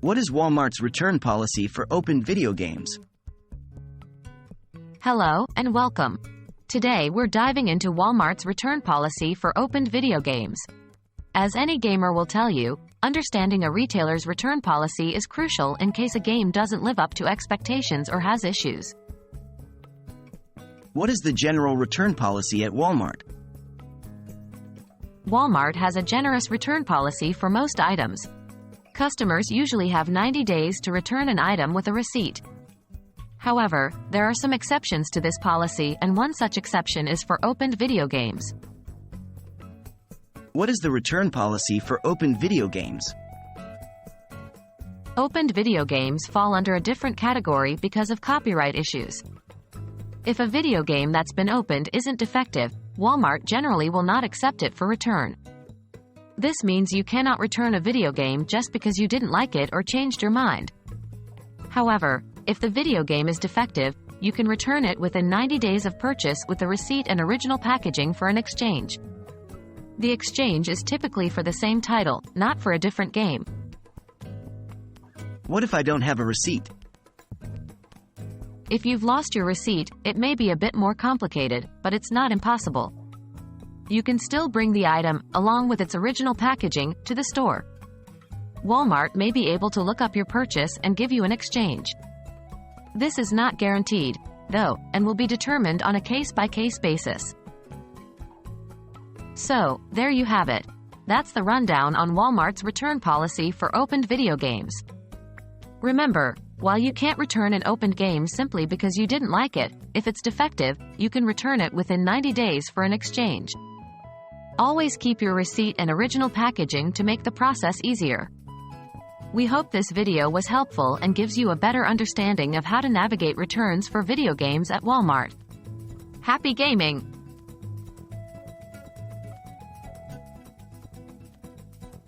What is Walmart's return policy for opened video games? Hello, and welcome. Today we're diving into Walmart's return policy for opened video games. As any gamer will tell you, understanding a retailer's return policy is crucial in case a game doesn't live up to expectations or has issues. What is the general return policy at Walmart? Walmart has a generous return policy for most items. Customers usually have 90 days to return an item with a receipt. However, there are some exceptions to this policy, and one such exception is for opened video games. What is the return policy for opened video games? Opened video games fall under a different category because of copyright issues. If a video game that's been opened isn't defective, Walmart generally will not accept it for return. This means you cannot return a video game just because you didn't like it or changed your mind. However, if the video game is defective, you can return it within 90 days of purchase with the receipt and original packaging for an exchange. The exchange is typically for the same title, not for a different game. What if I don't have a receipt? If you've lost your receipt, it may be a bit more complicated, but it's not impossible. You can still bring the item, along with its original packaging, to the store. Walmart may be able to look up your purchase and give you an exchange. This is not guaranteed, though, and will be determined on a case-by-case basis. So, there you have it. That's the rundown on Walmart's return policy for opened video games. Remember, while you can't return an opened game simply because you didn't like it, if it's defective, you can return it within 90 days for an exchange. Always keep your receipt and original packaging to make the process easier. We hope this video was helpful and gives you a better understanding of how to navigate returns for video games at Walmart. Happy gaming!